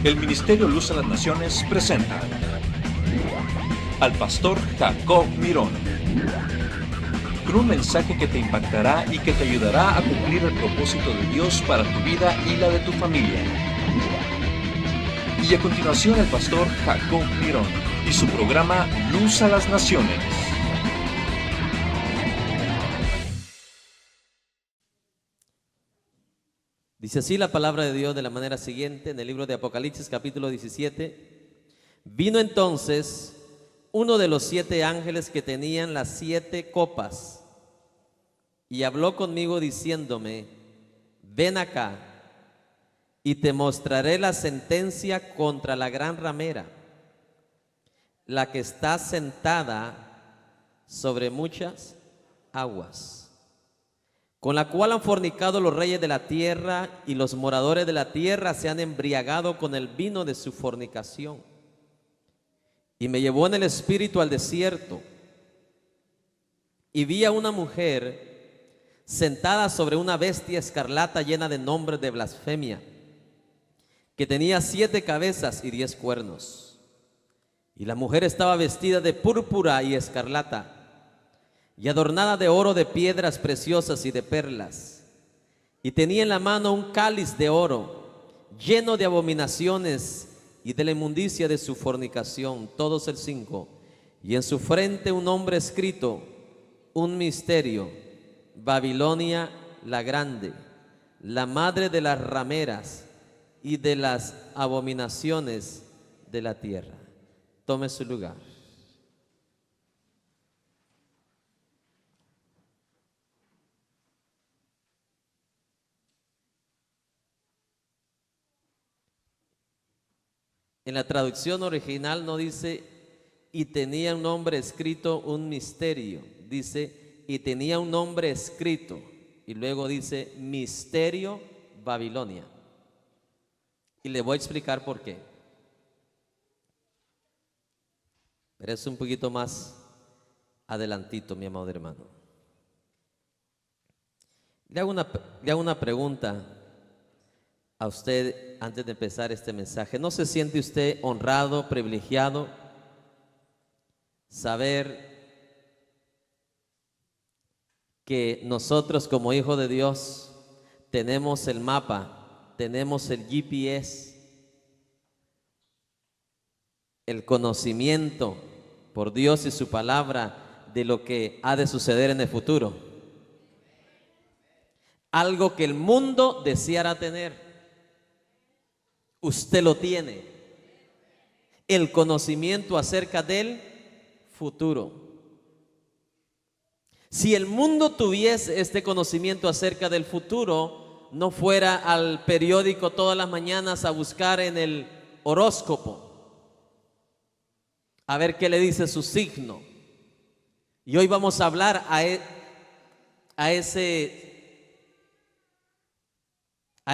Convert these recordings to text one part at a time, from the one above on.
El Ministerio Luz a las Naciones presenta al pastor Jacob Mirón, con un mensaje que te impactará y que te ayudará a cumplir el propósito de Dios para tu vida y la de tu familia. Y a continuación el pastor Jacob Mirón y su programa Luz a las Naciones. Dice así la palabra de Dios de la manera siguiente en el libro de Apocalipsis capítulo 17. Vino entonces uno de los 7 ángeles que tenían las 7 copas y habló conmigo diciéndome: ven acá y te mostraré la sentencia contra la gran ramera, la que está sentada sobre muchas aguas, con la cual han fornicado los reyes de la tierra, y los moradores de la tierra se han embriagado con el vino de su fornicación. Y me llevó en el espíritu al desierto, y vi a una mujer sentada sobre una bestia escarlata llena de nombres de blasfemia, que tenía 7 cabezas y 10 cuernos. Y la mujer estaba vestida de púrpura y escarlata, y adornada de oro, de piedras preciosas y de perlas, y tenía en la mano un cáliz de oro, lleno de abominaciones y de la inmundicia de su fornicación. Todos el 5. Y en su frente un nombre escrito, un misterio: Babilonia la grande, la madre de las rameras y de las abominaciones de la tierra. Tome su lugar. En la traducción original no dice y tenía un nombre escrito, un misterio. Dice y tenía un nombre escrito, y luego dice misterio Babilonia. Y le voy a explicar por qué. Pero es un poquito más adelantito, mi amado hermano. Le hago una pregunta a usted antes de empezar este mensaje. ¿No se siente usted honrado, privilegiado, saber que nosotros como hijos de Dios tenemos el mapa, tenemos el GPS, el conocimiento por Dios y su palabra de lo que ha de suceder en el futuro? Algo que el mundo deseara tener, usted lo tiene, el conocimiento acerca del futuro. Si el mundo tuviese este conocimiento acerca del futuro, no fuera al periódico todas las mañanas a buscar en el horóscopo a ver qué le dice su signo. Y hoy vamos a hablar a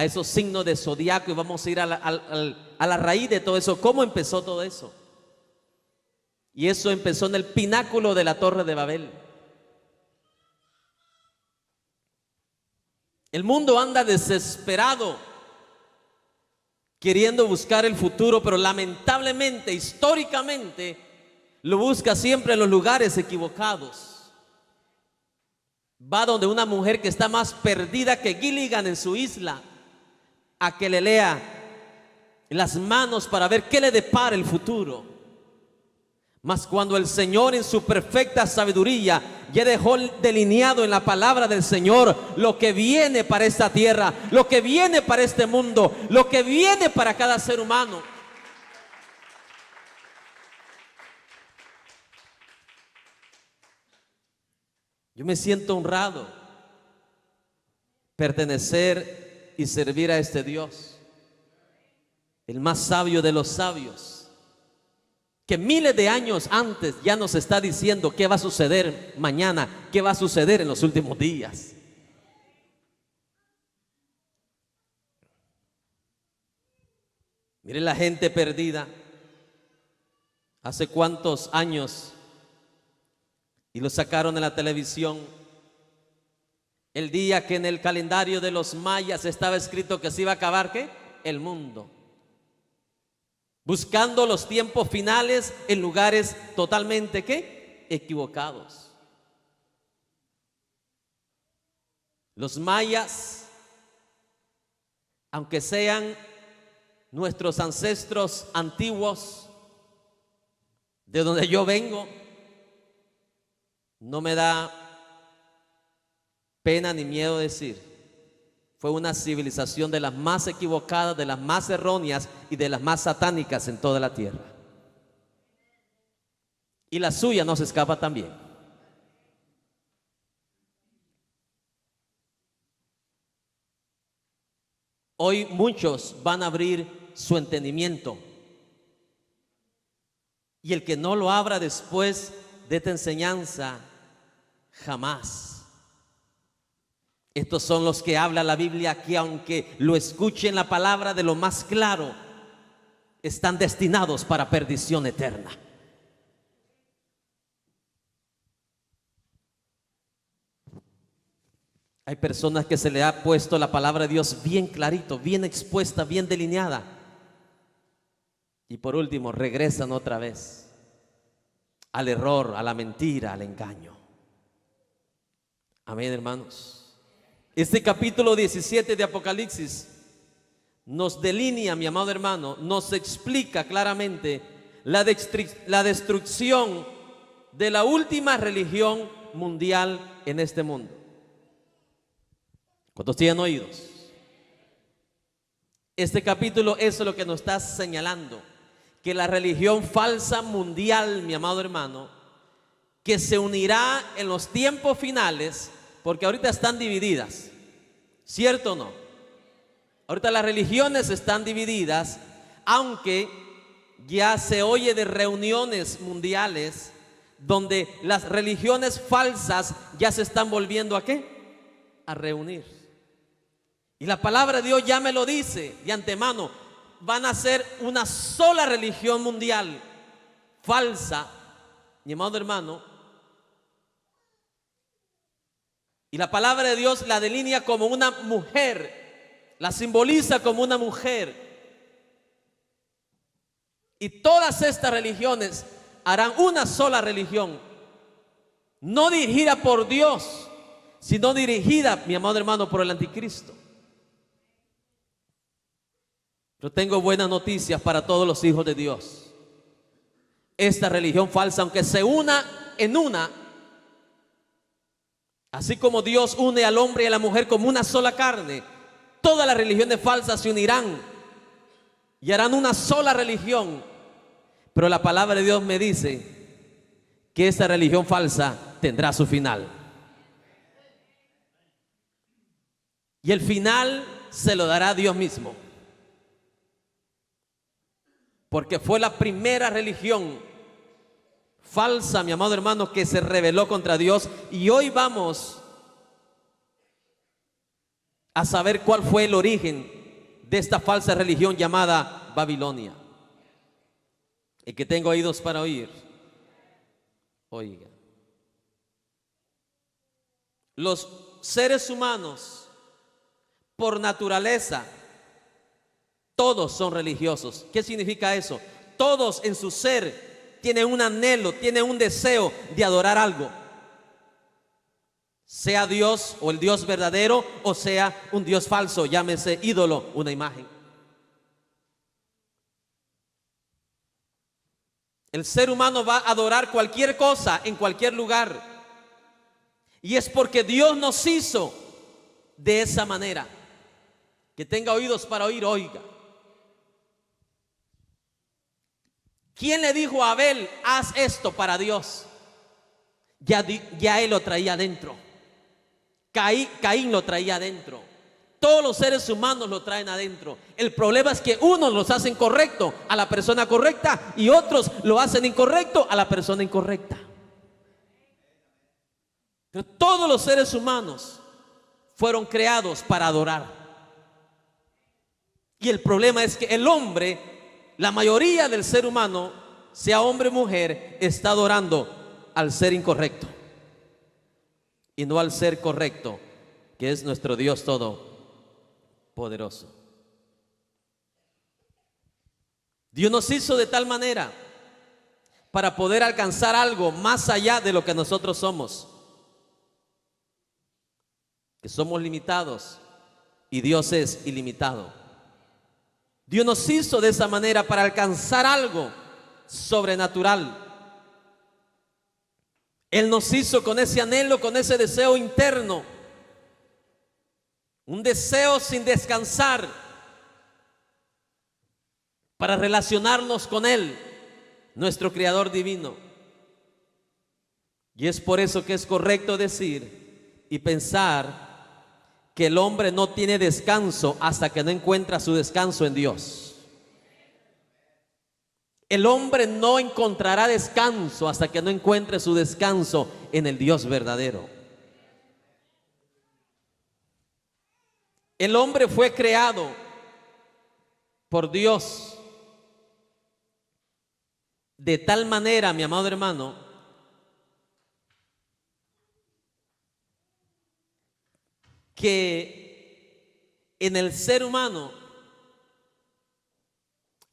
esos signos de zodiaco, y vamos a ir a la raíz de todo eso. ¿Cómo empezó todo eso? Y eso empezó en el pináculo de la Torre de Babel. El mundo anda desesperado queriendo buscar el futuro, pero lamentablemente, históricamente, lo busca siempre en los lugares equivocados. Va donde una mujer que está más perdida que Gilligan en su isla, a que le lea las manos para ver qué le depara el futuro. Mas cuando el Señor en su perfecta sabiduría ya dejó delineado en la palabra del Señor lo que viene para esta tierra, lo que viene para este mundo, lo que viene para cada ser humano, yo me siento honrado pertenecer y servir a este Dios, el más sabio de los sabios, que miles de años antes ya nos está diciendo qué va a suceder mañana, qué va a suceder en los últimos días. Mire la gente perdida. Hace cuántos años, y lo sacaron en la televisión, el día que en el calendario de los mayas estaba escrito que se iba a acabar, ¿qué? El mundo. buscando los tiempos finales en lugares totalmente ¿qué? Equivocados. Los mayas, aunque sean nuestros ancestros antiguos, de donde yo vengo, no me da pena ni miedo decir, fue una civilización de las más equivocadas, de las más erróneas y de las más satánicas en toda la tierra. Y la suya no se escapa también. Hoy muchos van a abrir su entendimiento, y el que no lo abra después de esta enseñanza, jamás. Estos son los que habla la Biblia, que aunque lo escuchen la palabra de lo más claro, están destinados para perdición eterna. Hay personas que se le ha puesto la palabra de Dios bien clarito, bien expuesta, bien delineada, y por último regresan otra vez al error, a la mentira, al engaño. Amén, hermanos. Este capítulo 17 de Apocalipsis nos delinea, mi amado hermano, nos explica claramente la destrucción de la última religión mundial en este mundo. ¿Cuántos tienen oídos? Este capítulo es lo que nos está señalando, que la religión falsa mundial, mi amado hermano, que se unirá en los tiempos finales, porque ahorita están divididas, ¿cierto o no? Ahorita las religiones están divididas, aunque ya se oye de reuniones mundiales donde las religiones falsas ya se están volviendo ¿a qué? A reunir. Y la palabra de Dios ya me lo dice de antemano, van a ser una sola religión mundial falsa, mi amado hermano. Y la palabra de Dios la delinea como una mujer, la simboliza como una mujer. Y todas estas religiones harán una sola religión, no dirigida por Dios, sino dirigida, mi amado hermano, por el anticristo. Yo tengo buenas noticias para todos los hijos de Dios. Esta religión falsa, aunque se una en una, así como Dios une al hombre y a la mujer como una sola carne, todas las religiones falsas se unirán y harán una sola religión. Pero la palabra de Dios me dice que esta religión falsa tendrá su final. Y el final se lo dará Dios mismo. Porque fue la primera religión falsa, mi amado hermano, que se rebeló contra Dios. Y hoy vamos a saber cuál fue el origen de esta falsa religión llamada Babilonia. El que tenga oídos para oír, oiga. Los seres humanos, por naturaleza, todos son religiosos. ¿Qué significa eso? Todos en su ser tienen un anhelo, tienen un deseo de adorar algo. Sea Dios o el Dios verdadero, o sea un Dios falso, llámese ídolo, una imagen. El ser humano va a adorar cualquier cosa en cualquier lugar. Y es porque Dios nos hizo de esa manera. Que tenga oídos para oír, oiga. ¿Quién le dijo a Abel, haz esto para Dios? Ya él lo traía adentro. Caín lo traía adentro. Todos los seres humanos lo traen adentro. El problema es que unos los hacen correcto a la persona correcta y otros lo hacen incorrecto a la persona incorrecta. Pero todos los seres humanos fueron creados para adorar. Y el problema es que el hombre, la mayoría del ser humano, sea hombre o mujer, está adorando al ser incorrecto y no al ser correcto, que es nuestro Dios todopoderoso. Dios nos hizo de tal manera para poder alcanzar algo más allá de lo que nosotros somos, que somos limitados y Dios es ilimitado. Dios nos hizo de esa manera para alcanzar algo sobrenatural. Él nos hizo con ese anhelo, con ese deseo interno, un deseo sin descansar para relacionarnos con Él, nuestro Creador divino. Y es por eso que es correcto decir y pensar que el hombre no tiene descanso hasta que no encuentra su descanso en Dios. El hombre no encontrará descanso hasta que no encuentre su descanso en el Dios verdadero. El hombre fue creado por Dios de tal manera, mi amado hermano, que en el ser humano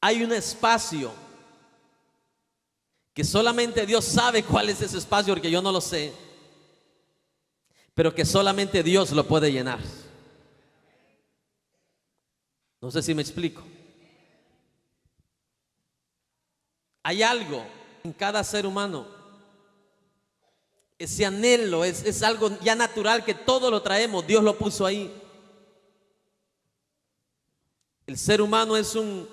hay un espacio que solamente Dios sabe cuál es ese espacio, porque yo no lo sé, pero que solamente Dios lo puede llenar. No sé si me explico. Hay algo en cada ser humano, ese anhelo es algo ya natural que todo lo traemos, Dios lo puso ahí. El ser humano es un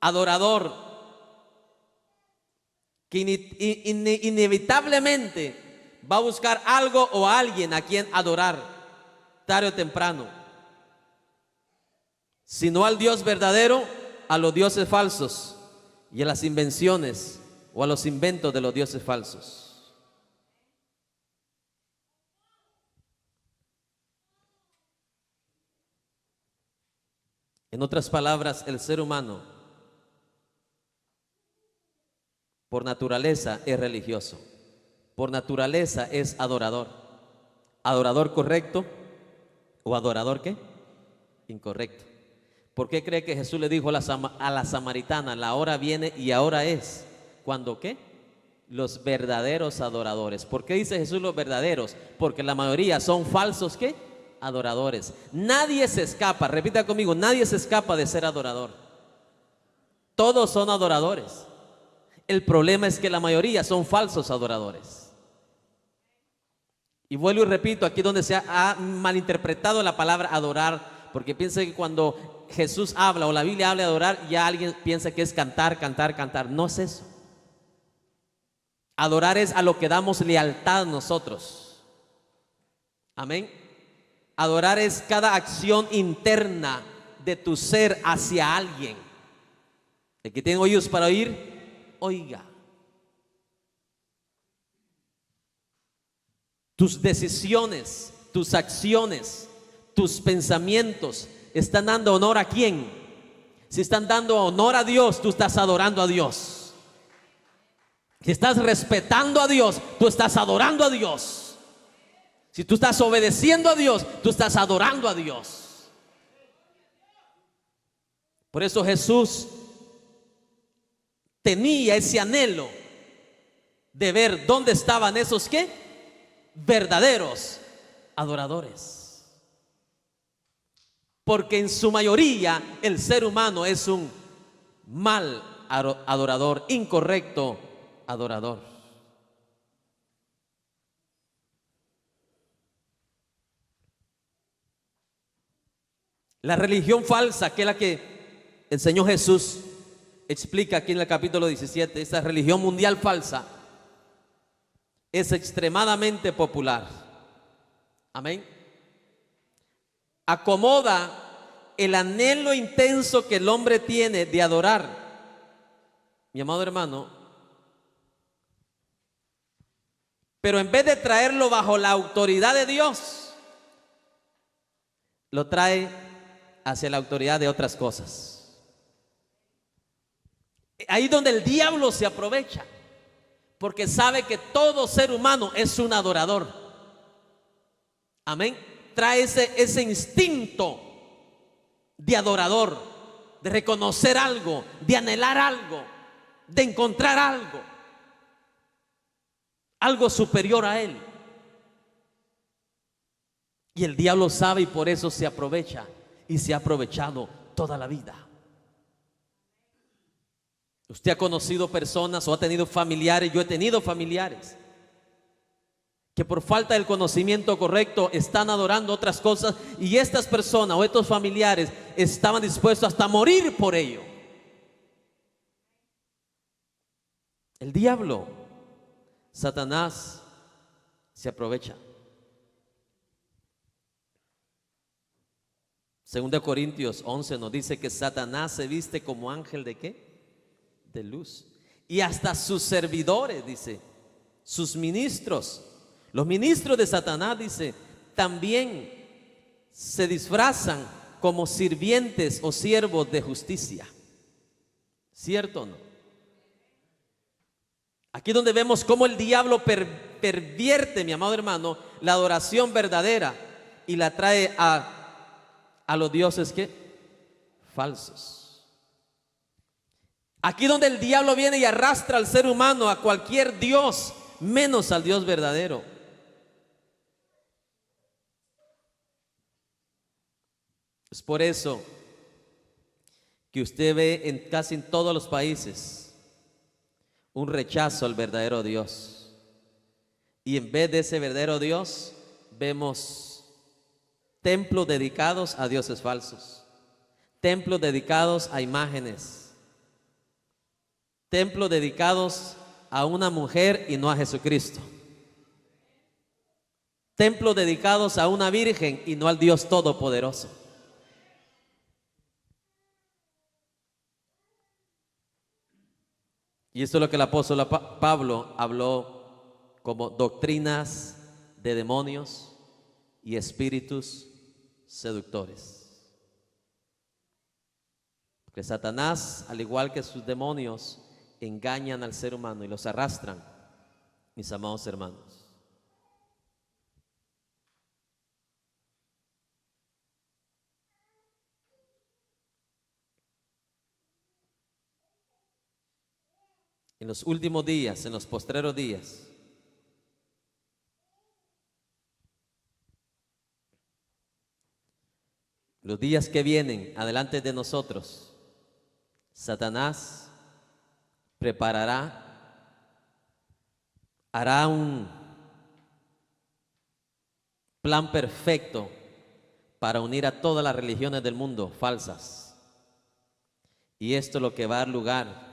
adorador que inevitablemente va a buscar algo o a alguien a quien adorar, tarde o temprano. Si no al Dios verdadero, a los dioses falsos y a las invenciones o a los inventos de los dioses falsos. En otras palabras, el ser humano por naturaleza es religioso, por naturaleza es adorador. ¿Adorador correcto o adorador qué? Incorrecto. ¿Por qué cree que Jesús le dijo a la samaritana, la hora viene y ahora es? ¿Cuándo qué? Los verdaderos adoradores. ¿Por qué dice Jesús los verdaderos? Porque la mayoría son falsos ¿qué? Adoradores. Nadie se escapa, repita conmigo, nadie se escapa de ser adorador. Todos son adoradores. El problema es que la mayoría son falsos adoradores. Y vuelvo y repito, aquí donde se ha malinterpretado la palabra adorar, porque piensa que cuando Jesús habla o la Biblia habla de adorar, ya alguien piensa que es cantar, cantar, cantar. No es eso. Adorar es a lo que damos lealtad nosotros. Amén. Adorar es cada acción interna de tu ser hacia alguien. El que tiene oídos para oír, oiga. Tus decisiones, tus acciones, tus pensamientos están dando honor ¿a quién? Si están dando honor a Dios, tú estás adorando a Dios. Si estás respetando a Dios, tú estás adorando a Dios. Si tú estás obedeciendo a Dios, tú estás adorando a Dios. Por eso Jesús tenía ese anhelo de ver dónde estaban esos ¿qué? Verdaderos adoradores. Porque en su mayoría el ser humano es un mal adorador, incorrecto adorador. La religión falsa, que es la que el Señor Jesús explica aquí en el capítulo 17, esa religión mundial falsa es extremadamente popular. Amén. Acomoda el anhelo intenso que el hombre tiene de adorar. Mi amado hermano, pero en vez de traerlo bajo la autoridad de Dios, lo trae hacia la autoridad de otras cosas. Ahí donde el diablo se aprovecha, porque sabe que todo ser humano es un adorador. Amén. Trae ese instinto de adorador, de reconocer algo, de anhelar algo, de encontrar algo superior a él. Y el diablo sabe y por eso se aprovecha y se ha aprovechado toda la vida. Usted ha conocido personas o ha tenido familiares, yo he tenido familiares que por falta del conocimiento correcto están adorando otras cosas, y estas personas o estos familiares estaban dispuestos hasta a morir por ello. El diablo, Satanás, se aprovecha. 2 Corintios 11 nos dice que Satanás se viste como ángel ¿de qué? De luz. Y hasta sus servidores, dice, sus ministros, los ministros de Satanás, dice, también se disfrazan como sirvientes o siervos de justicia. ¿Cierto o no? Aquí donde vemos cómo el diablo pervierte, mi amado hermano, la adoración verdadera y la trae a los dioses ¿qué? Falsos. Aquí donde el diablo viene y arrastra al ser humano a cualquier dios, menos al Dios verdadero. Es por eso que usted ve en casi en todos los países un rechazo al verdadero Dios. Y en vez de ese verdadero Dios, vemos templos dedicados a dioses falsos, templos dedicados a imágenes, templos dedicados a una mujer y no a Jesucristo, templos dedicados a una virgen y no al Dios Todopoderoso. Y esto es lo que el apóstol Pablo habló como doctrinas de demonios y espíritus seductores. Porque Satanás, al igual que sus demonios, engañan al ser humano y los arrastran, mis amados hermanos. En los últimos días, en los postreros días, los días que vienen adelante de nosotros, Satanás hará un plan perfecto para unir a todas las religiones del mundo falsas. Y esto es lo que va a dar lugar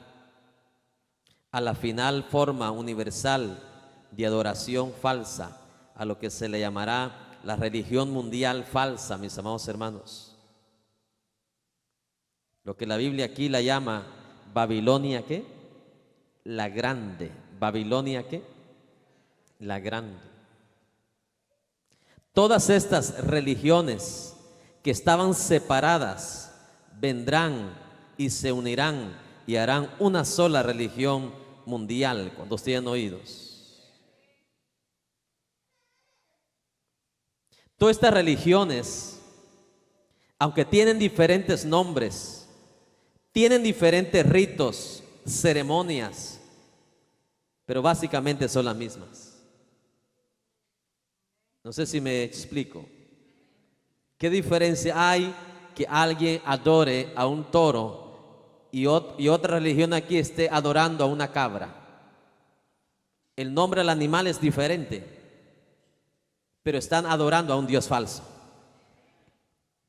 a la final forma universal de adoración falsa, a lo que se le llamará la religión mundial falsa, mis amados hermanos. Lo que la Biblia aquí la llama Babilonia, ¿qué? La grande. Babilonia, ¿qué? La grande. Todas estas religiones que estaban separadas vendrán y se unirán y harán una sola religión mundial, cuando estén oídos. Todas estas religiones, aunque tienen diferentes nombres, tienen diferentes ritos, ceremonias, pero básicamente son las mismas. No sé si me explico. ¿Qué diferencia hay que alguien adore a un toro y otra religión aquí esté adorando a una cabra? El nombre del animal es diferente, pero están adorando a un Dios falso.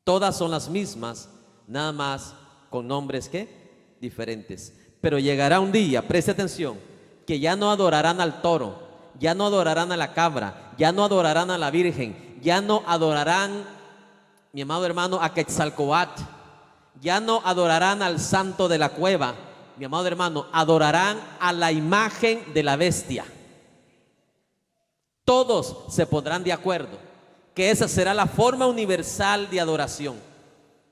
Todas son las mismas, nada más con nombres ¿qué? Diferentes. Pero llegará un día, preste atención, que ya no adorarán al toro, ya no adorarán a la cabra, ya no adorarán a la virgen, ya no adorarán, mi amado hermano, a Quetzalcóatl, ya no adorarán al santo de la cueva, mi amado hermano, adorarán a la imagen de la bestia. Todos se pondrán de acuerdo que esa será la forma universal de adoración.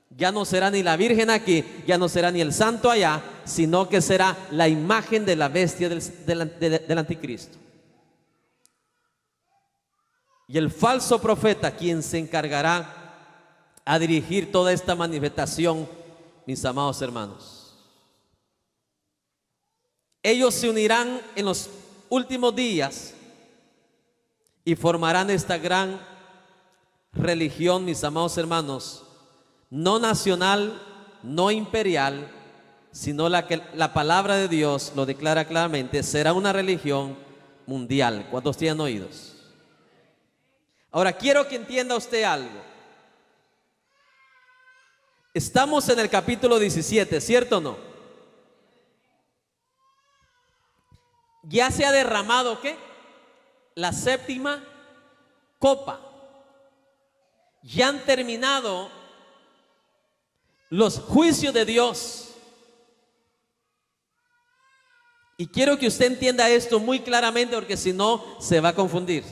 Ya no será ni la virgen aquí, ya no será ni el santo allá, sino que será la imagen de la bestia del anticristo. Y el falso profeta, quien se encargará a dirigir toda esta manifestación, mis amados hermanos. Ellos se unirán en los últimos días y formarán esta gran religión, mis amados hermanos, no nacional, no imperial, sino la que la palabra de Dios lo declara claramente, será una religión mundial. ¿Cuántos tienen oídos? Ahora quiero que entienda usted algo. Estamos en el capítulo 17, ¿cierto o no? Ya se ha derramado, ¿qué? La séptima copa. Ya han terminado los juicios de Dios. Y quiero que usted entienda esto muy claramente, porque si no se va a confundir.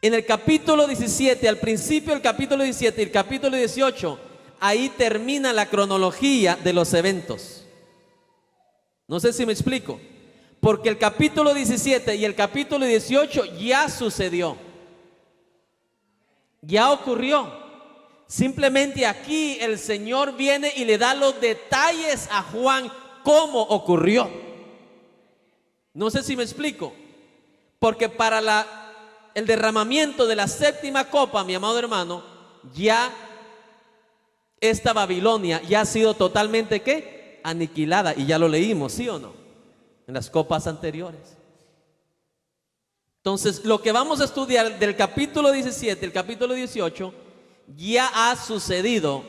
En el capítulo 17, al principio del capítulo 17 y el capítulo 18, ahí termina la cronología de los eventos. No sé si me explico. Porque el capítulo 17 y el capítulo 18 ya sucedió. Ya ocurrió. Simplemente aquí el Señor viene y le da los detalles a Juan cómo ocurrió. No sé si me explico. Porque para el derramamiento de la séptima copa, mi amado hermano, ya esta Babilonia ya ha sido totalmente ¿qué? Aniquilada. Y ya lo leímos, ¿sí o no? En las copas anteriores. Entonces, lo que vamos a estudiar del capítulo 17, el capítulo 18, ya ha sucedido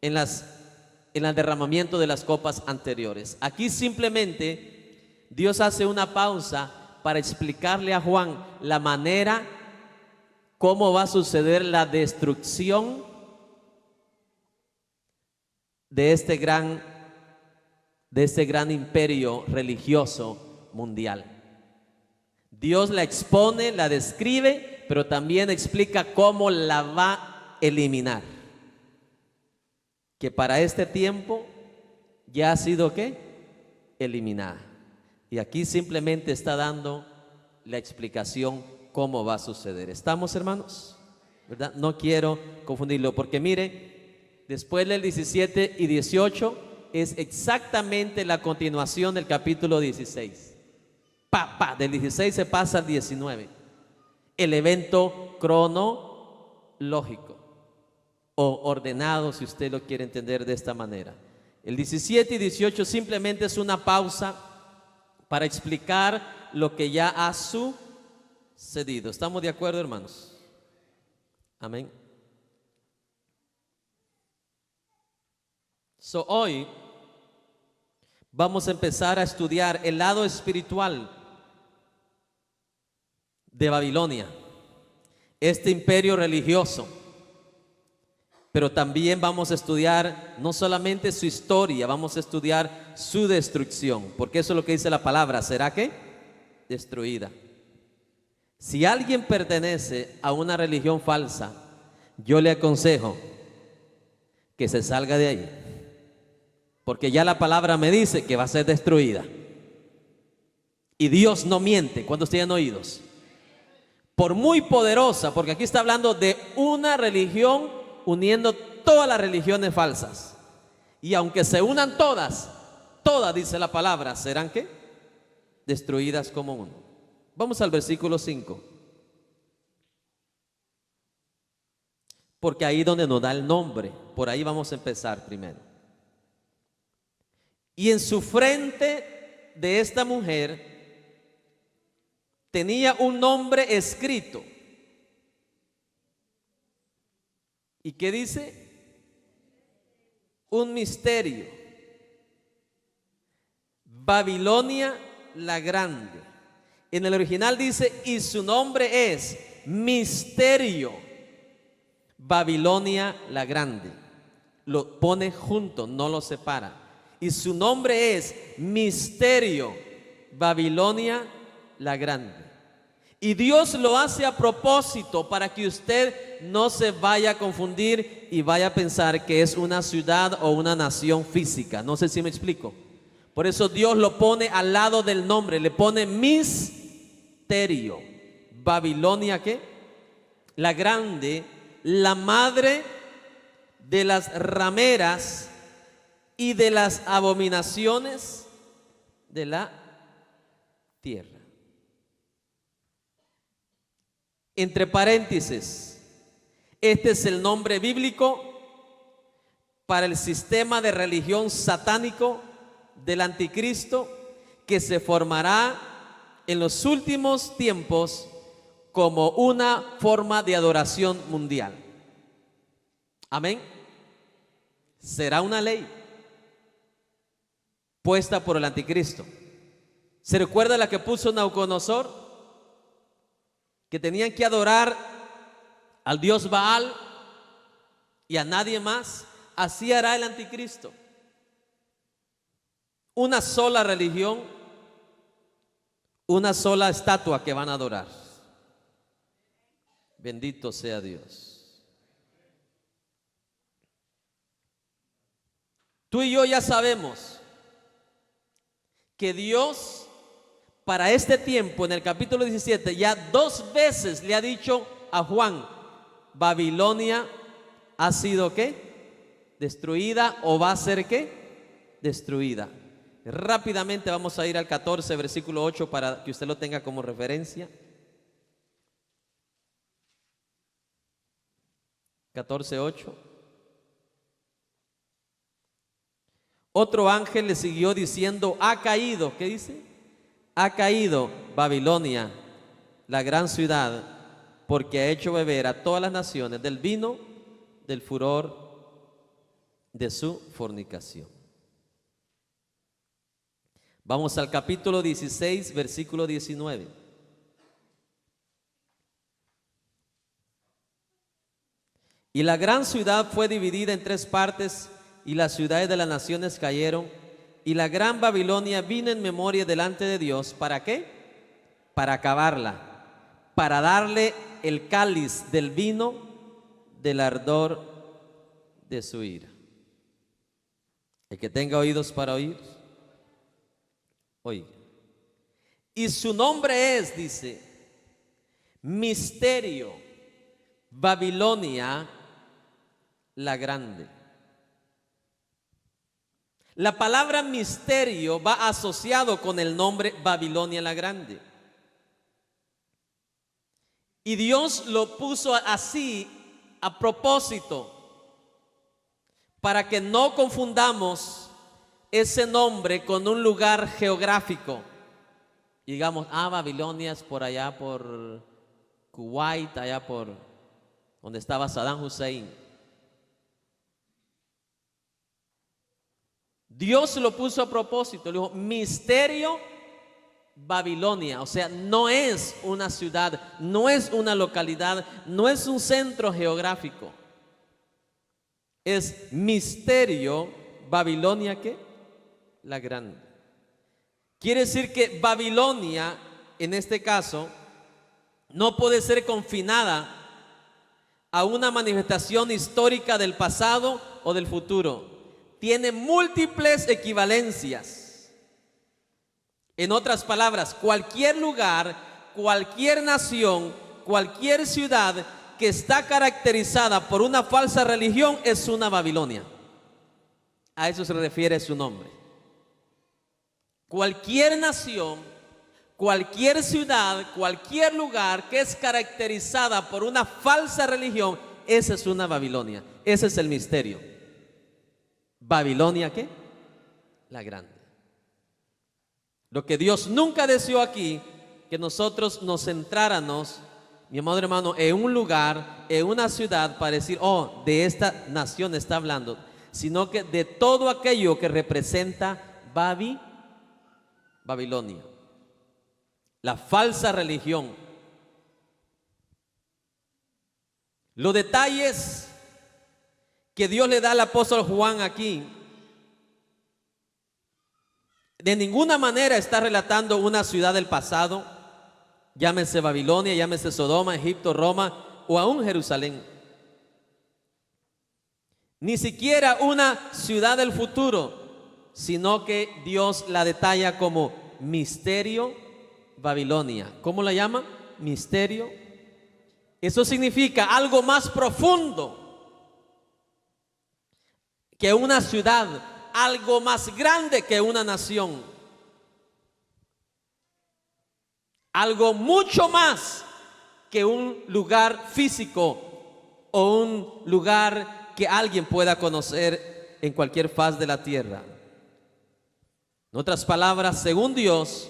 en el derramamiento de las copas anteriores. Aquí simplemente Dios hace una pausa para explicarle a Juan la manera cómo va a suceder la destrucción de este gran imperio religioso mundial. Dios la expone, la describe, pero también explica cómo la va a eliminar. Que para este tiempo ya ha sido ¿qué? Eliminada. Y aquí simplemente está dando la explicación cómo va a suceder. ¿Estamos, hermanos? ¿Verdad? No quiero confundirlo, porque mire, después del 17 y 18 es exactamente la continuación del capítulo 16. Del 16 se pasa al 19. El evento cronológico o ordenado, si usted lo quiere entender de esta manera. El 17 y 18 simplemente es una pausa para explicar lo que ya ha sucedido. ¿Estamos de acuerdo, hermanos? Amén. Hoy vamos a empezar a estudiar el lado espiritual de Babilonia, este imperio religioso. Pero también vamos a estudiar no solamente su historia, vamos a estudiar su destrucción, porque eso es lo que dice la palabra. ¿Será qué? Destruida. Si alguien pertenece a una religión falsa, yo le aconsejo que se salga de ahí, porque ya la palabra me dice que va a ser destruida. Y Dios no miente. ¿Cuántos tienen oídos? Por muy poderosa, porque aquí está hablando de una religión uniendo todas las religiones falsas. Y aunque se unan todas, dice la palabra, serán ¿qué? Destruidas como uno. Vamos al versículo 5. Porque ahí donde nos da el nombre, por ahí vamos a empezar primero. Y en su frente de esta mujer tenía un nombre escrito. ¿Y qué dice? Un misterio. Babilonia la Grande. En el original dice, y su nombre es Misterio. Babilonia la Grande. Lo pone junto, no lo separa. Y su nombre es Misterio. Babilonia la Grande. Y Dios lo hace a propósito para que usted no se vaya a confundir y vaya a pensar que es una ciudad o una nación física. No sé si me explico. Por eso Dios lo pone al lado del nombre, le pone Misterio. Babilonia, ¿qué? La Grande, la madre de las rameras y de las abominaciones de la tierra. Entre paréntesis, este es el nombre bíblico para el sistema de religión satánico del anticristo que se formará en los últimos tiempos como una forma de adoración mundial. Amén. Será una ley puesta por el anticristo. ¿Se recuerda la que puso Nabucodonosor? Que tenían que adorar al dios Baal y a nadie más. Así hará el anticristo. Una sola religión, una sola estatua que van a adorar. Bendito sea Dios. Tú y yo ya sabemos que Dios para este tiempo, en el capítulo 17, ya 2 veces le ha dicho a Juan: Babilonia ha sido ¿qué? Destruida, o va a ser ¿qué? Destruida. Rápidamente vamos a ir al 14, versículo 8, para que usted lo tenga como referencia. 14:8. Otro ángel le siguió diciendo: ha caído, ¿qué dice? Ha caído Babilonia, la gran ciudad, porque ha hecho beber a todas las naciones del vino del furor de su fornicación. Vamos al capítulo 16, versículo 19. Y la gran ciudad fue dividida en 3 partes, y las ciudades de las naciones cayeron, y la gran Babilonia vino en memoria delante de Dios. ¿Para qué? Para acabarla, para darle el cáliz del vino del ardor de su ira. El que tenga oídos para oír, oiga. Y su nombre es, dice, Misterio, Babilonia la grande. La palabra misterio va asociado con el nombre Babilonia la grande. Y Dios lo puso así a propósito, para que no confundamos ese nombre con un lugar geográfico. Y digamos, Babilonia es por allá por Kuwait, allá por donde estaba Saddam Hussein. Dios lo puso a propósito, le dijo Misterio Babilonia, o sea, no es una ciudad, no es una localidad, no es un centro geográfico. Es Misterio Babilonia, ¿qué? La grande. Quiere decir que Babilonia, en este caso, no puede ser confinada a una manifestación histórica del pasado o del futuro. Tiene múltiples equivalencias. En otras palabras, cualquier lugar, cualquier nación, cualquier ciudad que está caracterizada por una falsa religión es una Babilonia. A eso se refiere su nombre. Cualquier nación, cualquier ciudad, cualquier lugar que es caracterizada por una falsa religión, esa es una Babilonia. Ese es el misterio. Babilonia, ¿qué? La grande. Lo que Dios nunca deseó aquí, que nosotros nos centráramos, mi amado hermano, en un lugar, en una ciudad, para decir, de esta nación está hablando, sino que de todo aquello que representa Babilonia, la falsa religión. Los detalles que Dios le da al apóstol Juan aquí, de ninguna manera está relatando una ciudad del pasado, llámese Babilonia, llámese Sodoma, Egipto, Roma o aún Jerusalén. Ni siquiera una ciudad del futuro, sino que Dios la detalla como Misterio Babilonia. ¿Cómo la llama? Misterio. Eso significa algo más profundo, que una ciudad, algo más grande que una nación, algo mucho más que un lugar físico o un lugar que alguien pueda conocer en cualquier faz de la tierra. En otras palabras, según Dios,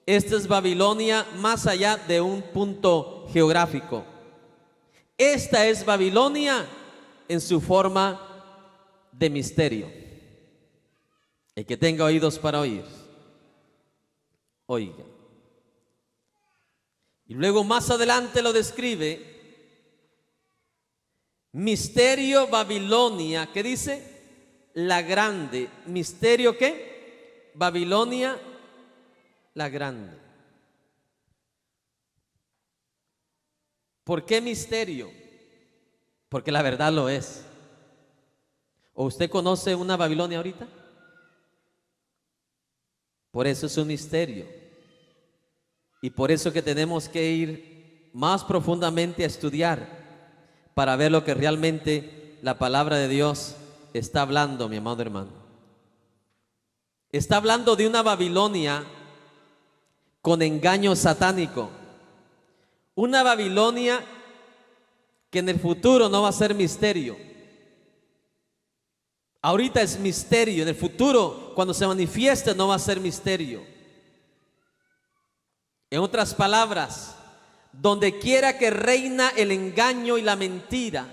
esta es Babilonia más allá de un punto geográfico. Esta es Babilonia en su forma de misterio. El que tenga oídos para oír, oiga. Y luego más adelante lo describe: misterio Babilonia, ¿qué dice? La grande. ¿Misterio qué? Babilonia la grande. ¿Por qué misterio? Porque la verdad lo es. ¿O usted conoce una Babilonia ahorita? Por eso es un misterio. Y por eso que tenemos que ir más profundamente a estudiar para ver lo que realmente la palabra de Dios está hablando, mi amado hermano. Está hablando de una Babilonia con engaño satánico. Una Babilonia que en el futuro no va a ser misterio. Ahorita es misterio, en el futuro, cuando se manifieste, no va a ser misterio. En otras palabras, donde quiera que reina el engaño y la mentira,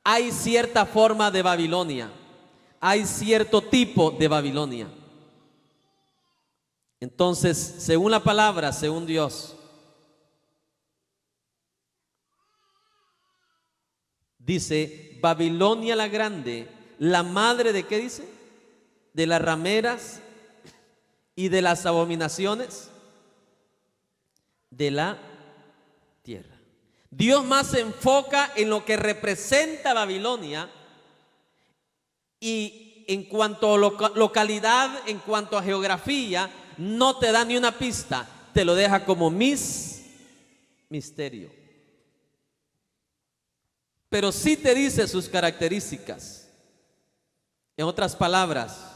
hay cierta forma de Babilonia, hay cierto tipo de Babilonia. Entonces, según la palabra, según Dios, dice Babilonia la grande, la madre de ¿qué dice? De las rameras y de las abominaciones de la tierra. Dios más se enfoca en lo que representa Babilonia, y en cuanto a localidad, en cuanto a geografía, no te da ni una pista, te lo deja como misterio. Pero sí te dice sus características. En otras palabras,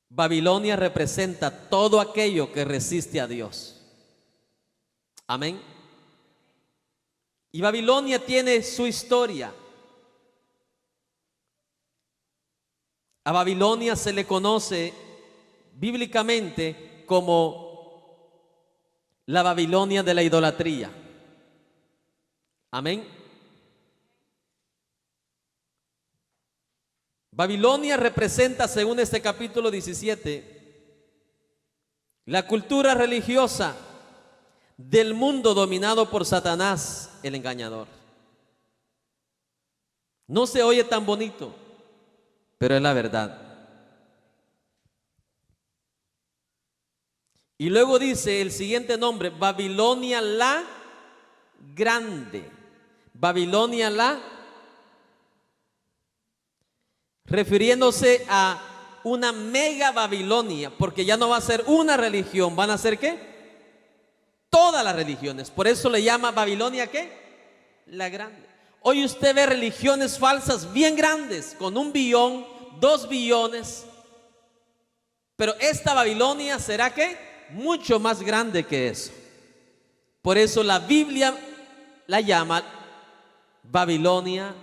Babilonia representa todo aquello que resiste a Dios. Amén. Y Babilonia tiene su historia. A Babilonia se le conoce bíblicamente como la Babilonia de la idolatría. Amén. Babilonia representa, según este capítulo 17, la cultura religiosa del mundo dominado por Satanás, el engañador. No se oye tan bonito, pero es la verdad. Y luego dice el siguiente nombre: Babilonia la grande. Babilonia la, refiriéndose a una mega Babilonia, porque ya no va a ser una religión, van a ser ¿qué? Todas las religiones. Por eso le llama Babilonia ¿qué? La grande. Hoy usted ve religiones falsas bien grandes, con 1 billón, 2 billones. Pero esta Babilonia será ¿qué? Mucho más grande que eso. Por eso la Biblia la llama Babilonia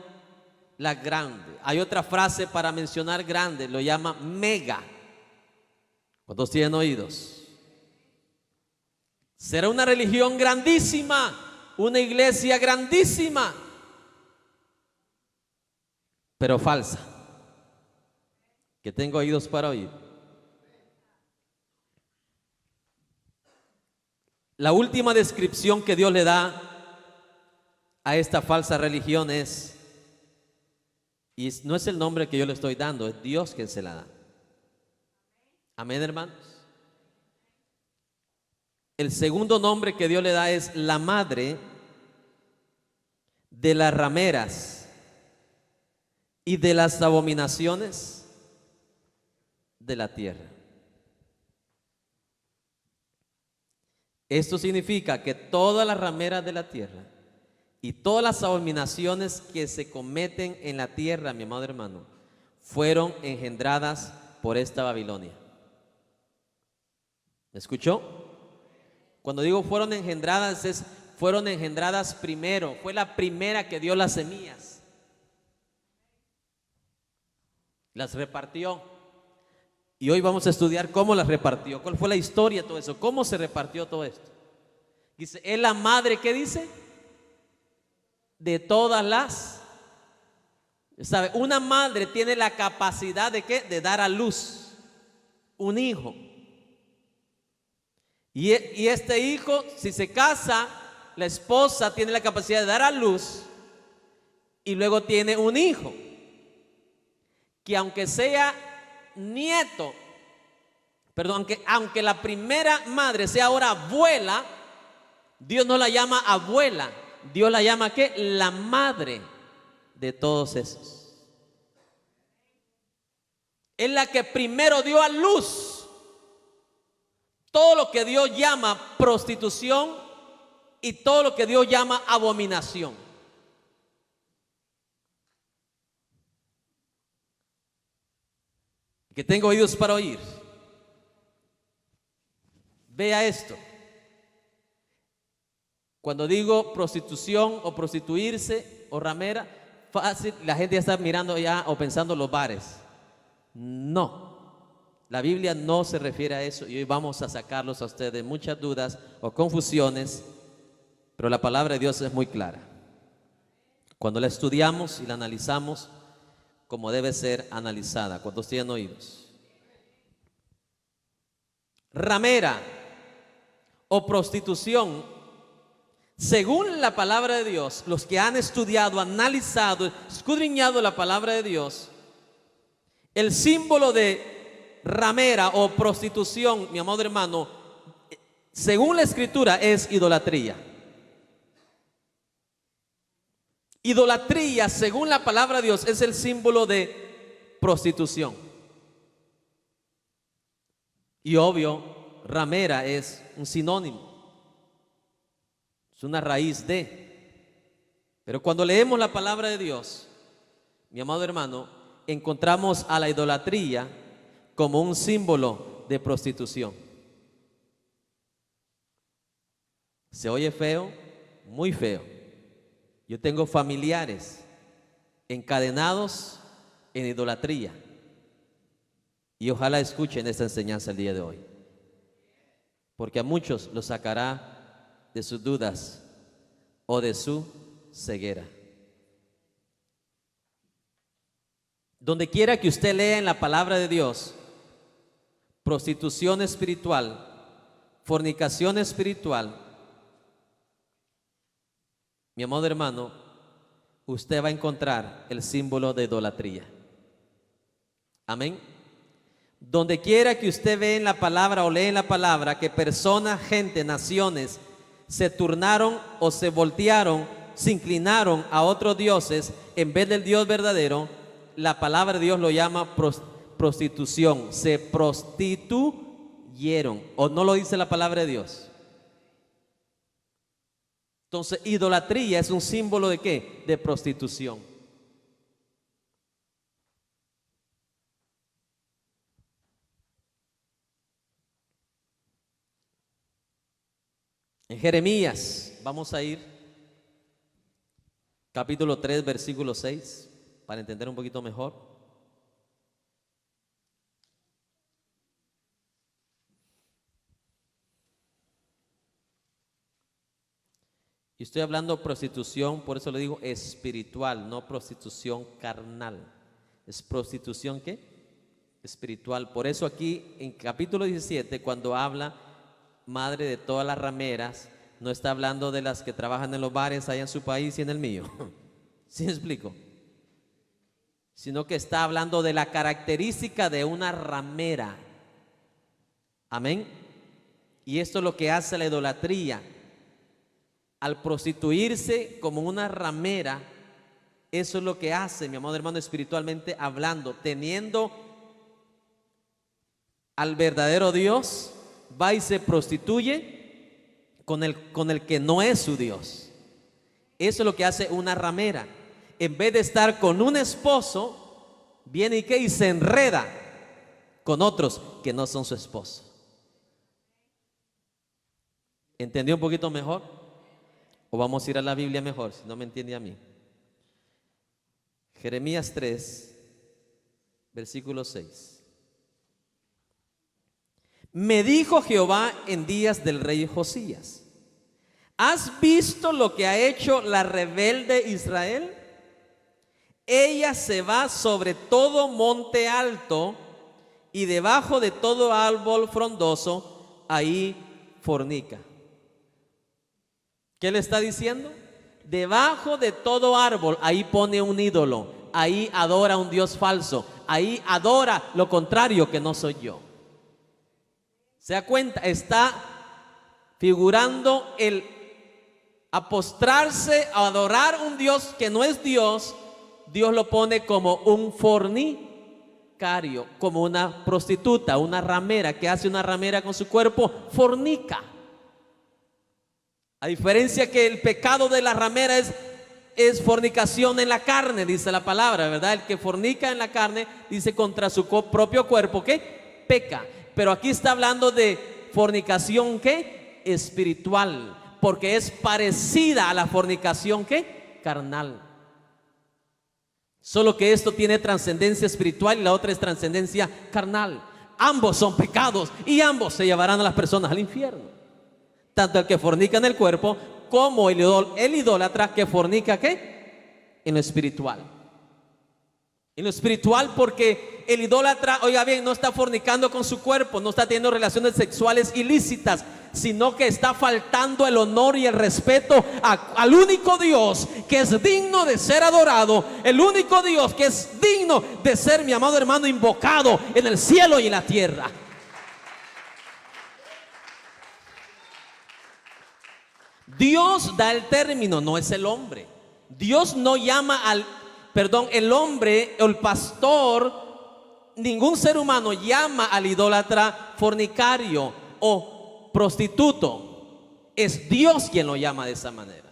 la grande. Hay otra frase para mencionar grande, lo llama mega. ¿Cuántos tienen oídos? Será una religión grandísima, una iglesia grandísima, pero falsa. Que tengo oídos para oír. La última descripción que Dios le da a esta falsa religión es, y no es el nombre que yo le estoy dando, es Dios quien se la da. Amén, hermanos. El segundo nombre que Dios le da es la madre de las rameras y de las abominaciones de la tierra. Esto significa que todas las rameras de la tierra Y todas las abominaciones que se cometen en la tierra, mi amado hermano, fueron engendradas por esta Babilonia. ¿Me escuchó? Cuando digo fueron engendradas, fueron engendradas primero. Fue la primera que dio las semillas. Las repartió. Y hoy vamos a estudiar cómo las repartió. ¿Cuál fue la historia de todo eso? ¿Cómo se repartió todo esto? Dice, es la madre, ¿qué dice? De todas las. ¿Sabe? Una madre tiene la capacidad de ¿qué? De dar a luz un hijo. Y este hijo, si se casa, la esposa tiene la capacidad de dar a luz y luego tiene un hijo que aunque sea nieto, perdón, aunque la primera madre sea ahora abuela, Dios no la llama abuela, Dios la llama ¿qué? La madre de todos esos. Es la que primero dio a luz todo lo que Dios llama prostitución y todo lo que Dios llama abominación. Que tengo oídos para oír. Vea esto. Cuando digo prostitución o prostituirse o ramera, fácil, la gente ya está mirando ya o pensando en los bares. No. La Biblia no se refiere a eso y hoy vamos a sacarlos a ustedes muchas dudas o confusiones, pero la palabra de Dios es muy clara. Cuando la estudiamos y la analizamos como debe ser analizada, cuando tienen oídos. Ramera o prostitución, según la palabra de Dios, los que han estudiado, analizado, escudriñado la palabra de Dios, el símbolo de ramera o prostitución, mi amado hermano, según la escritura es idolatría. Idolatría, según la palabra de Dios, es el símbolo de prostitución. Y obvio, ramera es un sinónimo, es una raíz de. Pero cuando leemos la palabra de Dios, mi amado hermano, encontramos a la idolatría como un símbolo de prostitución. ¿Se oye feo? Muy feo. Yo tengo familiares encadenados en idolatría y ojalá escuchen esta enseñanza el día de hoy, porque a muchos los sacará de sus dudas o de su ceguera. Donde quiera que usted lea en la palabra de Dios prostitución espiritual, fornicación espiritual, mi amado hermano, usted va a encontrar el símbolo de idolatría. Amén. Donde quiera que usted ve en la palabra o lee en la palabra que personas, gente, naciones se turnaron o se voltearon, se inclinaron a otros dioses en vez del Dios verdadero, la palabra de Dios lo llama prostitución. Se prostituyeron. ¿O no lo dice la palabra de Dios? Entonces, idolatría es un símbolo de ¿qué? De prostitución. En Jeremías, vamos a ir, capítulo 3, versículo 6, para entender un poquito mejor. Y estoy hablando prostitución, por eso le digo espiritual, no prostitución carnal. ¿Es prostitución qué? Espiritual. Por eso aquí en capítulo 17, cuando habla madre de todas las rameras, no está hablando de las que trabajan en los bares allá en su país y en el mío. ¿Sí me explico? Sino que está hablando de la característica de una ramera. Amén. Y esto es lo que hace la idolatría. Al prostituirse como una ramera, eso es lo que hace, mi amado hermano, espiritualmente hablando, teniendo al verdadero Dios, va y se prostituye con el que no es su Dios. Eso es lo que hace una ramera. En vez de estar con un esposo, viene y se enreda con otros que no son su esposo. ¿Entendió un poquito mejor? ¿O vamos a ir a la Biblia mejor, si no me entiende a mí? Jeremías 3, versículo 6. Me dijo Jehová en días del rey Josías: ¿has visto lo que ha hecho la rebelde Israel? Ella se va sobre todo monte alto y debajo de todo árbol frondoso, ahí fornica. ¿Qué le está diciendo? Debajo de todo árbol, ahí pone un ídolo, ahí adora a un Dios falso, ahí adora lo contrario que no soy yo. ¿Se da cuenta? Está figurando el apostrarse a adorar un Dios que no es Dios. Dios lo pone como un fornicario, como una prostituta, una ramera. ¿Qué hace una ramera con su cuerpo? Fornica. A diferencia que el pecado de la ramera es fornicación en la carne, dice la palabra, ¿verdad? El que fornica en la carne, dice, contra su propio cuerpo, ¿qué? Peca. Pero aquí está hablando de fornicación, ¿qué? Espiritual, porque es parecida a la fornicación, ¿qué? Carnal. Solo que esto tiene trascendencia espiritual y la otra es trascendencia carnal. Ambos son pecados y ambos se llevarán a las personas al infierno. Tanto el que fornica en el cuerpo como el idólatra que fornica, ¿qué? En lo espiritual. En lo espiritual, porque el idólatra, oiga bien, no está fornicando con su cuerpo, no está teniendo relaciones sexuales ilícitas, sino que está faltando el honor y el respeto al único Dios que es digno de ser adorado, el único Dios que es digno de ser, mi amado hermano, invocado en el cielo y en la tierra. Dios da el término, no es el hombre. Dios no llama el hombre o el pastor, ningún ser humano llama al idólatra fornicario o prostituto. Es Dios quien lo llama de esa manera.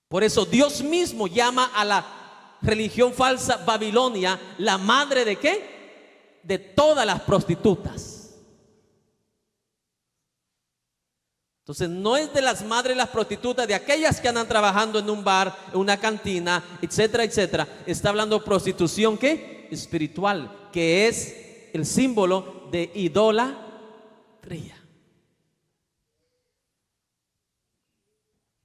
Por eso Dios mismo llama a la religión falsa Babilonia la madre de ¿qué? De todas las prostitutas. Entonces no es de las madres las prostitutas, de aquellas que andan trabajando en un bar, en una cantina, etcétera, etcétera. Está hablando de prostitución, ¿qué? Espiritual, que es el símbolo de idolatría.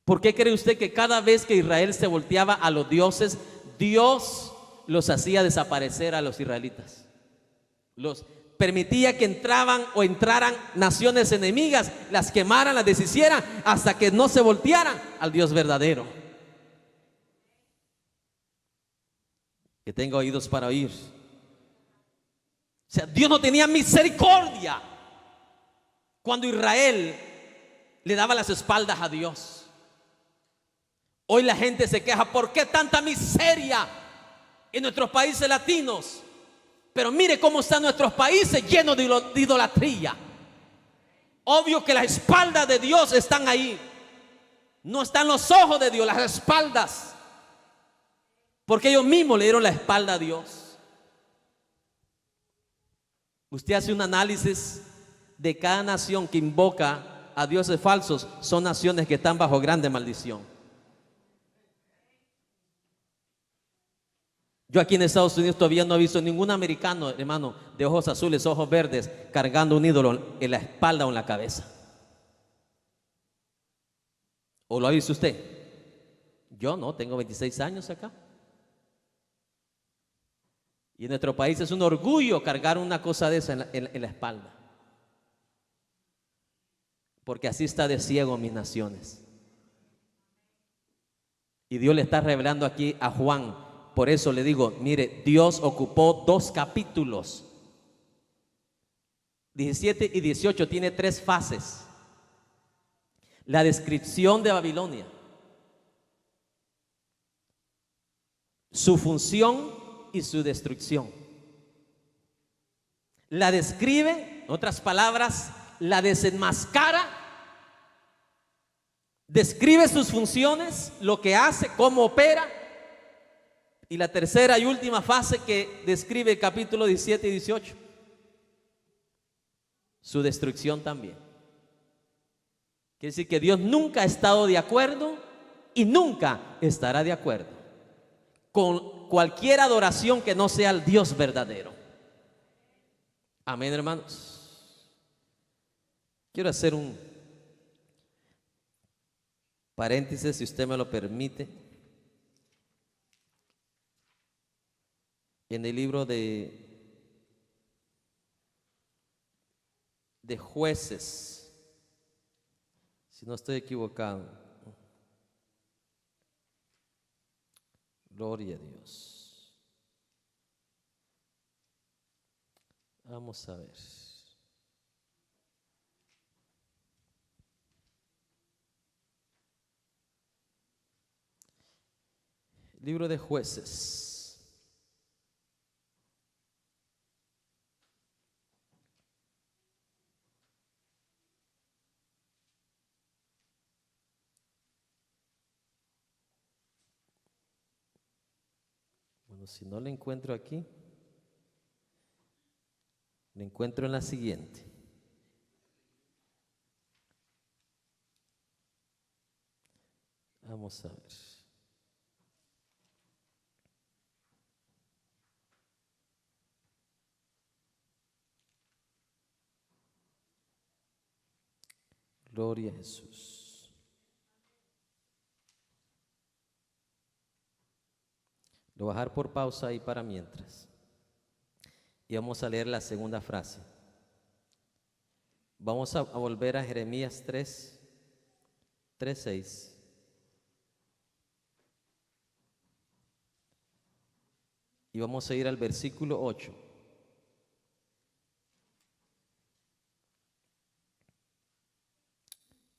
¿Por qué cree usted que cada vez que Israel se volteaba a los dioses, Dios los hacía desaparecer a los israelitas? Los permitía que entraran naciones enemigas, las quemaran, las deshicieran, hasta que no se voltearan al Dios verdadero. Que tenga oídos para oír. O sea, Dios no tenía misericordia cuando Israel le daba las espaldas a Dios. Hoy la gente se queja: ¿por qué tanta miseria en nuestros países latinos? Pero mire cómo están nuestros países llenos de idolatría. Obvio que las espaldas de Dios están ahí. No están los ojos de Dios, las espaldas. Porque ellos mismos le dieron la espalda a Dios. Usted hace un análisis de cada nación que invoca a dioses falsos. Son naciones que están bajo grande maldición. Yo aquí en Estados Unidos todavía no he visto ningún americano, hermano, de ojos azules, ojos verdes, cargando un ídolo en la espalda o en la cabeza. ¿O lo ha visto usted? Yo no, tengo 26 años acá. Y en nuestro país es un orgullo cargar una cosa de esa en la espalda. Porque así está de ciego mis naciones. Y Dios le está revelando aquí a Juan. Por eso le digo, mire, Dios ocupó 2 capítulos. 17 y 18 tiene 3 fases. La descripción de Babilonia, su función y su destrucción. La describe, en otras palabras, la desenmascara, describe sus funciones, lo que hace, cómo opera. Y la tercera y última fase que describe el capítulo 17 y 18, su destrucción también. Quiere decir que Dios nunca ha estado de acuerdo y nunca estará de acuerdo con cualquier adoración que no sea el Dios verdadero. Amén, hermanos. Quiero hacer un paréntesis, si usted me lo permite. En el libro de Jueces, si no estoy equivocado. Gloria a Dios. Vamos a ver. Libro de Jueces. Bueno, si no lo encuentro aquí, lo encuentro en la siguiente. Vamos a ver. Gloria a Jesús. Lo voy a dejar por pausa ahí para mientras. Y vamos a leer la segunda frase. Vamos a volver a Jeremías 3:6. Y vamos a ir al versículo 8.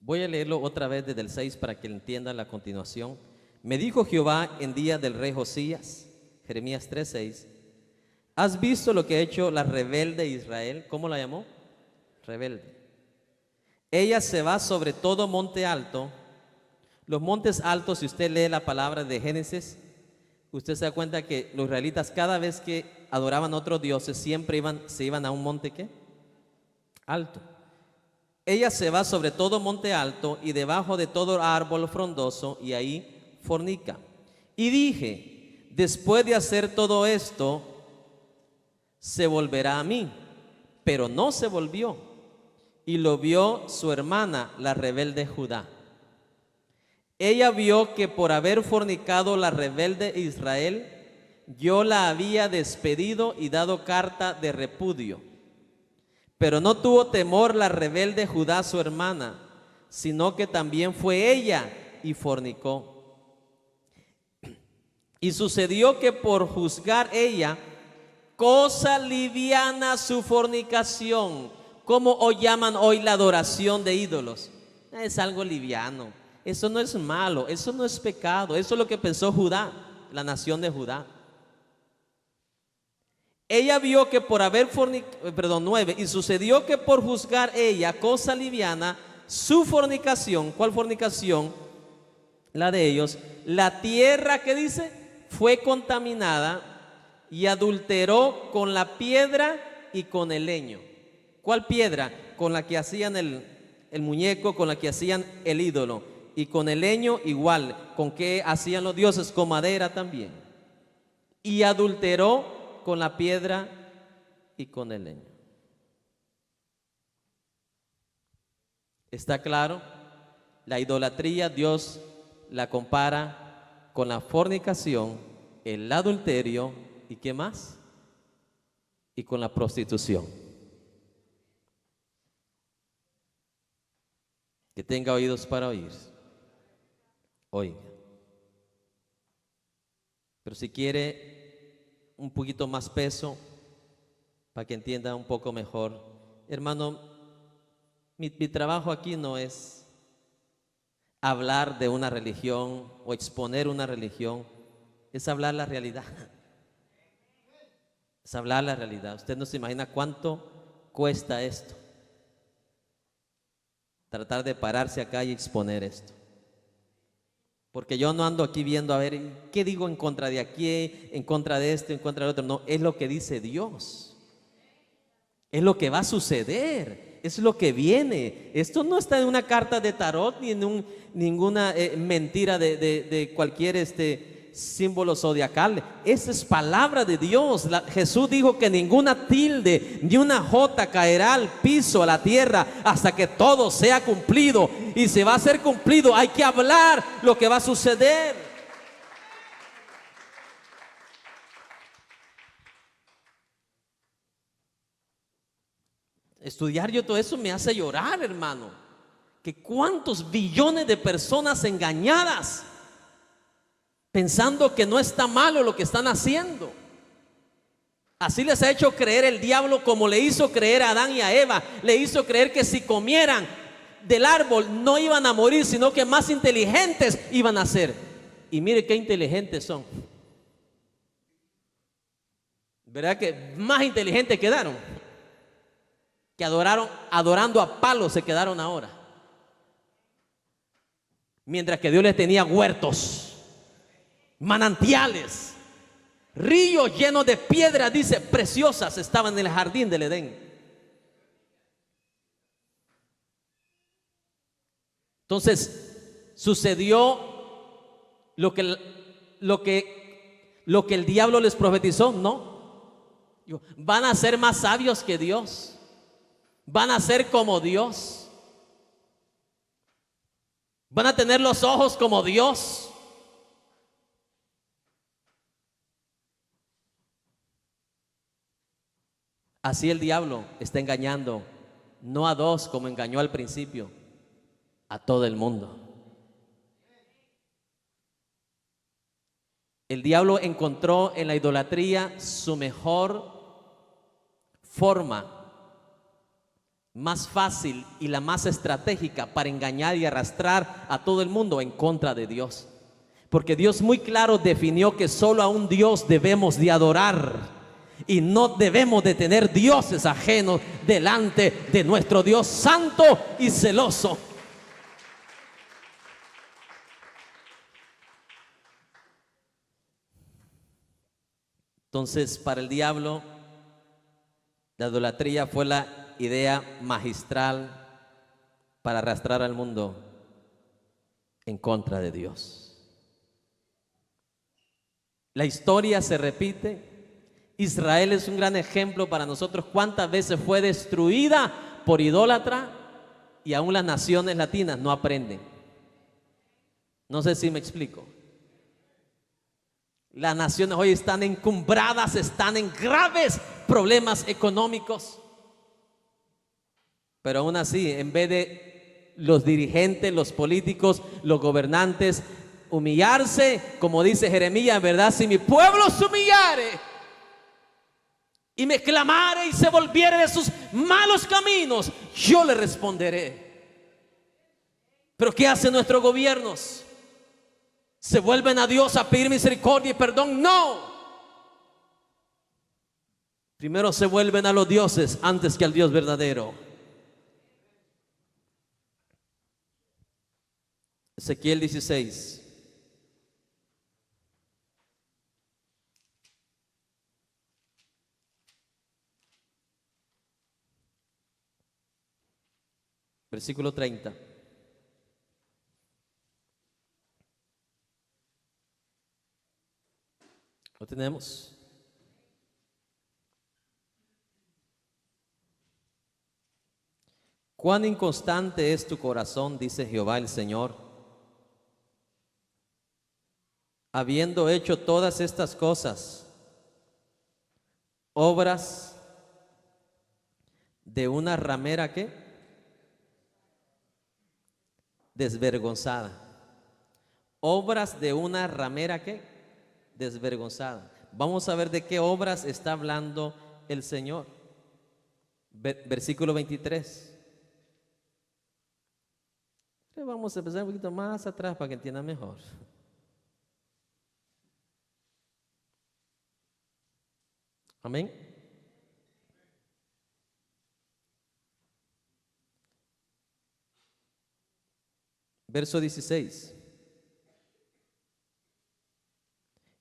Voy a leerlo otra vez desde el 6 para que entiendan la continuación. Me dijo Jehová en día del rey Josías, Jeremías 3:6, ¿has visto lo que ha hecho la rebelde Israel? ¿Cómo la llamó? Rebelde. Ella se va sobre todo monte alto. Los montes altos, si usted lee la palabra de Génesis, usted se da cuenta que los israelitas cada vez que adoraban a otros dioses siempre se iban a un monte ¿qué? Alto. Ella se va sobre todo monte alto y debajo de todo árbol frondoso y ahí fornica. Y dije, después de hacer todo esto, se volverá a mí, pero no se volvió. Y lo vio su hermana, la rebelde Judá. Ella vio que por haber fornicado la rebelde Israel, yo la había despedido y dado carta de repudio. Pero no tuvo temor la rebelde Judá su hermana, sino que también fue ella y fornicó. Y sucedió que por juzgar ella, cosa liviana su fornicación, como hoy llaman hoy la adoración de ídolos, es algo liviano, eso no es malo, eso no es pecado, eso es lo que pensó Judá, la nación de Judá. Ella vio que por haber fornicado, 9, y sucedió que por juzgar ella cosa liviana, su fornicación, ¿cuál fornicación? La de ellos, la tierra, ¿qué dice? Fue contaminada y adulteró con la piedra y con el leño. ¿Cuál piedra? Con la que hacían el muñeco, con la que hacían el ídolo. Y con el leño igual, con que hacían los dioses, con madera también. Y adulteró con la piedra y con el leño. ¿Está claro? La idolatría Dios la compara con la fornicación, el adulterio y ¿qué más? Y con la prostitución. Que tenga oídos para oír. Oiga. Pero si quiere un poquito más peso, para que entienda un poco mejor, hermano, mi trabajo aquí no es hablar de una religión o exponer una religión, es hablar la realidad. Es hablar la realidad. Usted no se imagina cuánto cuesta esto. tratar de pararse acá y exponer esto. Porque yo no ando aquí viendo a ver qué digo en contra de aquí, en contra de esto, en contra del otro. No, es lo que dice Dios. Es lo que va a suceder. Es lo que viene. Esto no está en una carta de tarot ni en ninguna mentira de cualquier símbolo zodiacal. Esa es palabra de Dios. Jesús dijo que ninguna tilde ni una jota caerá al piso, a la tierra, hasta que todo sea cumplido. Y si va a ser cumplido, hay que hablar lo que va a suceder. Estudiar yo todo eso me hace llorar, hermano. Que cuántos billones de personas engañadas, pensando que no está malo lo que están haciendo. Así les ha hecho creer el diablo, como le hizo creer a Adán y a Eva. Le hizo creer que si comieran del árbol no iban a morir, sino que más inteligentes iban a ser. Y mire qué inteligentes son. ¿Verdad que más inteligentes quedaron? Que adorando a palos se quedaron ahora. Mientras que Dios les tenía huertos, manantiales, ríos llenos de piedras, dice, preciosas estaban en el jardín del Edén. Entonces sucedió lo que el diablo les profetizó. No, van a ser más sabios que Dios. Van a ser como Dios. Van a tener los ojos como Dios. Así el diablo está engañando, no a dos como engañó al principio, a todo el mundo. El diablo encontró en la idolatría su mejor forma, más fácil y la más estratégica para engañar y arrastrar a todo el mundo en contra de Dios. Porque Dios muy claro definió que solo a un Dios debemos de adorar y no debemos de tener dioses ajenos delante de nuestro Dios santo y celoso. Entonces, para el diablo, la idolatría fue la idea magistral para arrastrar al mundo en contra de Dios. La historia se repite. Israel es un gran ejemplo para nosotros. Cuántas veces fue destruida por idólatra y aún las naciones latinas no aprenden. No sé si me explico. Las naciones hoy están encumbradas, están en graves problemas económicos. Pero aún así, en vez de los dirigentes, los políticos, los gobernantes humillarse, como dice Jeremías, ¿verdad? Si mi pueblo se humillare y me clamare y se volviere de sus malos caminos, yo le responderé. Pero ¿qué hacen nuestros gobiernos? ¿Se vuelven a Dios a pedir misericordia y perdón? No. Primero se vuelven a los dioses antes que al Dios verdadero. Ezequiel 16. Versículo 30. ¿Lo tenemos? Cuán inconstante es tu corazón, dice Jehová el Señor. Habiendo hecho todas estas cosas, obras de una ramera ¿qué? Desvergonzada. Obras de una ramera ¿qué? Desvergonzada. Vamos a ver de qué obras está hablando el Señor. Versículo 23. Vamos a empezar un poquito más atrás para que entiendan mejor. Amén. Verso 16.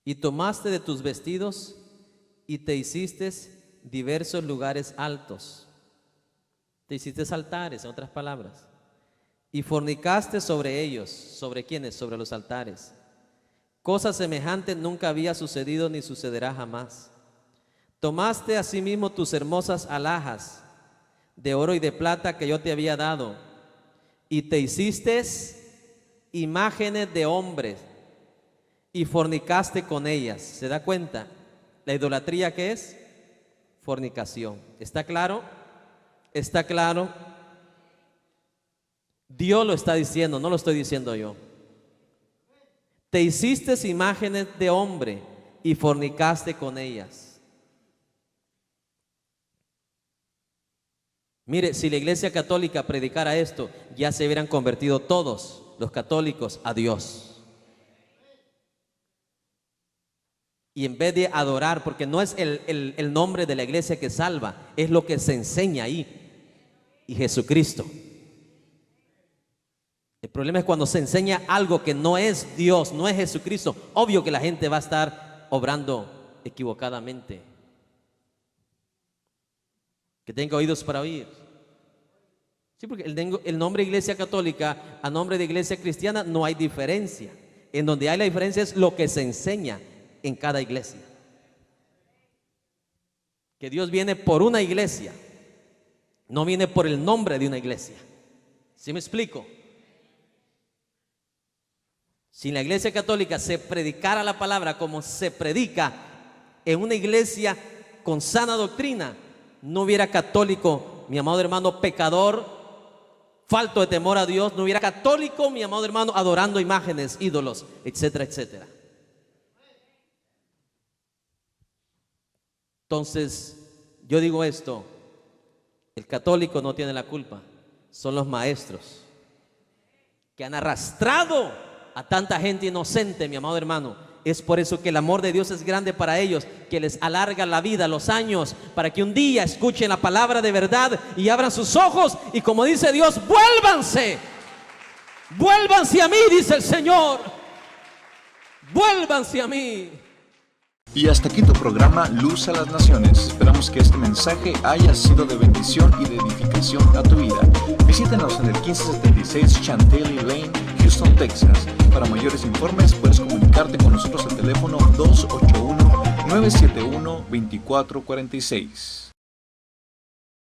Y tomaste de tus vestidos y te hiciste diversos lugares altos. Te hiciste altares, en otras palabras. Y fornicaste sobre ellos. ¿Sobre quiénes? Sobre los altares. Cosa semejante nunca había sucedido ni sucederá jamás. Tomaste asimismo tus hermosas alhajas de oro y de plata que yo te había dado, y te hiciste imágenes de hombres y fornicaste con ellas. ¿Se da cuenta? La idolatría, ¿qué es? Fornicación. ¿Está claro? ¿Está claro? Dios lo está diciendo, no lo estoy diciendo yo. Te hiciste imágenes de hombre y fornicaste con ellas. Mire, si la Iglesia Católica predicara esto, ya se hubieran convertido todos los católicos a Dios. Y en vez de adorar, porque no es el nombre de la iglesia que salva, es lo que se enseña ahí, y Jesucristo. El problema es cuando se enseña algo que no es Dios, no es Jesucristo. Obvio que la gente va a estar obrando equivocadamente. Que tenga oídos para oír. Sí, porque el nombre Iglesia Católica a nombre de Iglesia Cristiana no hay diferencia. En donde hay la diferencia es lo que se enseña en cada iglesia. Que Dios viene por una iglesia, no viene por el nombre de una iglesia. ¿Sí me explico? Si en la Iglesia Católica se predicara la palabra como se predica en una iglesia con sana doctrina, no hubiera católico, mi amado hermano, pecador, falto de temor a Dios. No hubiera católico, mi amado hermano, adorando imágenes, ídolos, etcétera, etcétera. Entonces, yo digo esto: el católico no tiene la culpa, son los maestros que han arrastrado a tanta gente inocente, mi amado hermano. Es por eso que el amor de Dios es grande para ellos, que les alarga la vida, los años, para que un día escuchen la palabra de verdad y abran sus ojos y, como dice Dios, vuélvanse. Vuélvanse a mí, dice el Señor. Vuélvanse a mí. Y hasta aquí tu programa Luz a las Naciones. Esperamos que este mensaje haya sido de bendición y de edificación a tu vida. Visítanos en el 1576 Chantilly Lane, Houston, Texas. Para mayores informes puedes comunicarte con nosotros al teléfono 281-971-2446.